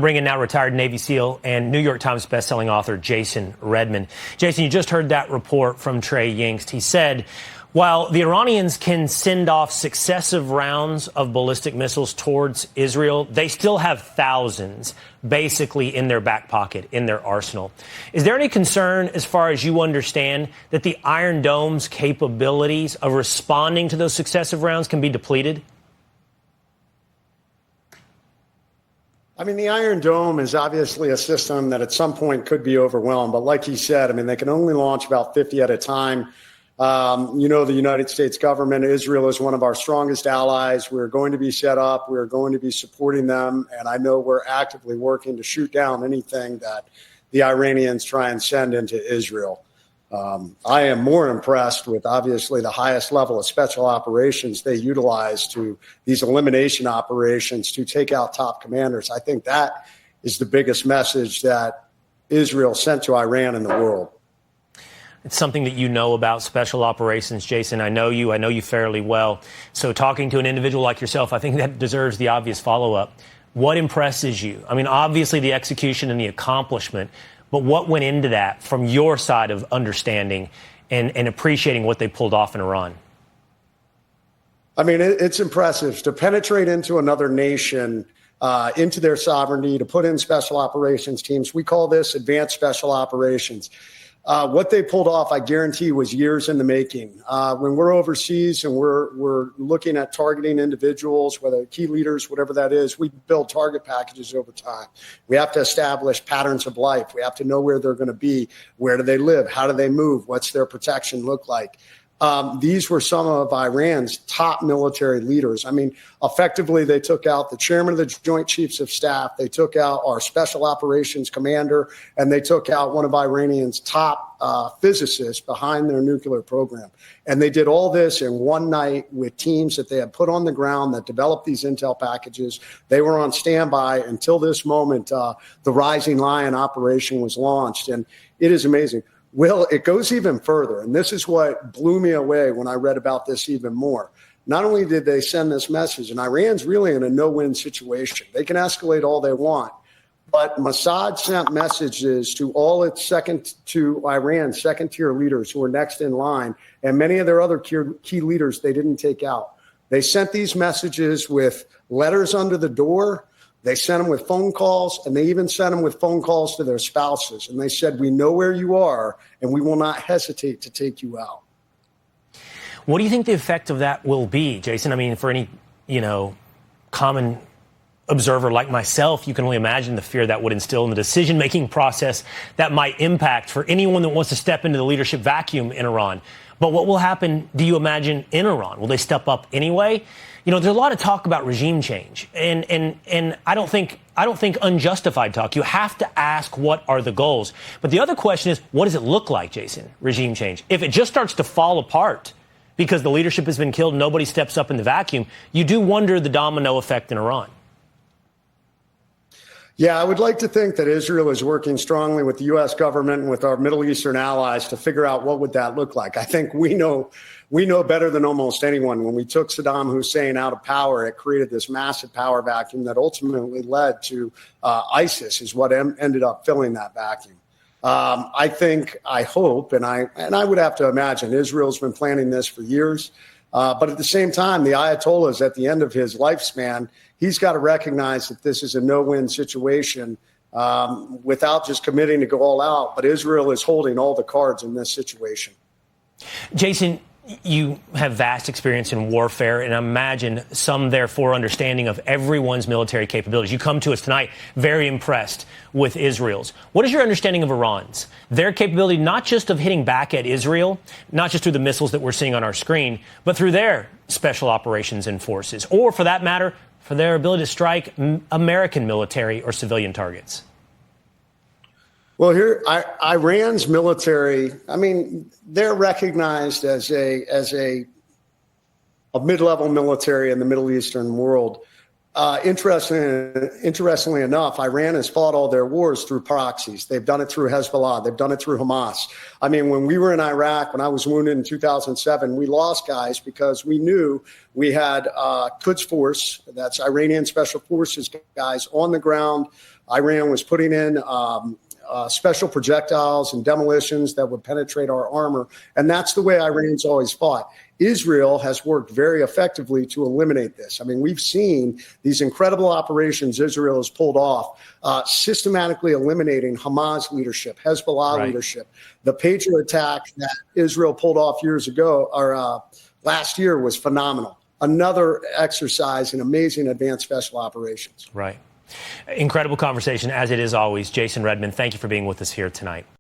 Bring in now retired Navy SEAL and New York Times bestselling author Jason Redman. Jason, you just heard that report from Trey Yingst. He said, while the Iranians can send off successive rounds of ballistic missiles towards Israel, they still have thousands basically in their back pocket, in their arsenal. Is there any concern, as far as you understand, that the Iron Dome's capabilities of responding to those successive rounds can be depleted? I mean, the Iron Dome is obviously a system that at some point could be overwhelmed. But like he said, I mean, they can only launch about 50 at a time. The United States government, Israel is one of our strongest allies. We're going to be set up. We're going to be supporting them. And I know we're actively working to shoot down anything that the Iranians try and send into Israel. I am more impressed with, obviously, the highest level of special operations they utilize to these elimination operations to take out top commanders. I think that is the biggest message that Israel sent to Iran and the world. It's something that you know about special operations, Jason. I know you fairly well. So talking to an individual like yourself, I think that deserves the obvious follow-up. What impresses you? I mean, obviously the execution and the accomplishment, but what went into that from your side of understanding and appreciating what they pulled off in Iran? I mean, it's impressive to penetrate into another nation, into their sovereignty, to put in special operations teams. We call this advanced special operations. What they pulled off, I guarantee, was years in the making. When we're overseas and we're looking at targeting individuals, whether key leaders, whatever that is, we build target packages over time. We have to establish patterns of life. We have to know where they're going to be. Where do they live? How do they move? What's their protection look like? These were some of Iran's top military leaders. I mean, effectively, they took out the chairman of the Joint Chiefs of Staff. They took out our special operations commander, and they took out one of Iranian's top physicists behind their nuclear program. And they did all this in one night with teams that they had put on the ground that developed these intel packages. They were on standby until this moment. The Rising Lion operation was launched, and it is amazing. Well, it goes even further, and this is what blew me away when I read about this even more. Not only did they send this message, and Iran's really in a no-win situation. They can escalate all they want, but Mossad sent messages to all its Iran's second-tier leaders who were next in line, and many of their other key leaders they didn't take out. They sent these messages with letters under the door. They sent them with phone calls, and they even sent them with phone calls to their spouses. And they said, we know where you are, and we will not hesitate to take you out. What do you think the effect of that will be, Jason? I mean, for any, common observer like myself, you can only imagine the fear that would instill in the decision-making process that might impact for anyone that wants to step into the leadership vacuum in Iran. But what will happen, do you imagine, in Iran? Will they step up anyway? There's a lot of talk about regime change, and I don't think unjustified talk. You have to ask, what are the goals? But the other question is, what does it look like, Jason, regime change? If it just starts to fall apart because the leadership has been killed, nobody steps up in the vacuum, you do wonder the domino effect in Iran. Yeah, I would like to think that Israel is working strongly with the U.S. government and with our Middle Eastern allies to figure out what would that look like. I think we know better than almost anyone. When we took Saddam Hussein out of power, it created this massive power vacuum that ultimately led to ISIS is what ended up filling that vacuum. I hope, and I would have to imagine Israel's been planning this for years. But at the same time, the Ayatollah is at the end of his lifespan. He's got to recognize that this is a no-win situation without just committing to go all out. But Israel is holding all the cards in this situation. Jason, you have vast experience in warfare, and I imagine some, therefore, understanding of everyone's military capabilities. You come to us tonight very impressed with Israel's. What is your understanding of Iran's? Their capability not just of hitting back at Israel, not just through the missiles that we're seeing on our screen, but through their special operations and forces, or for that matter, for their ability to strike American military or civilian targets. Well, here, Iran's military, I mean, they're recognized as a mid-level military in the Middle Eastern world. Interestingly enough, Iran has fought all their wars through proxies. They've done it through Hezbollah. They've done it through Hamas. I mean, when we were in Iraq, when I was wounded in 2007, we lost guys because we knew we had Quds Force, that's Iranian Special Forces guys on the ground, Iran was putting in special projectiles and demolitions that would penetrate our armor. And that's the way Iran's always fought. Israel has worked very effectively to eliminate this. I mean, we've seen these incredible operations Israel has pulled off, systematically eliminating Hamas leadership, Hezbollah leadership. The Patriot attack that Israel pulled off years ago, or last year, was phenomenal. Another exercise in amazing advanced special operations. Right. Incredible conversation, as it is always. Jason Redman, thank you for being with us here tonight.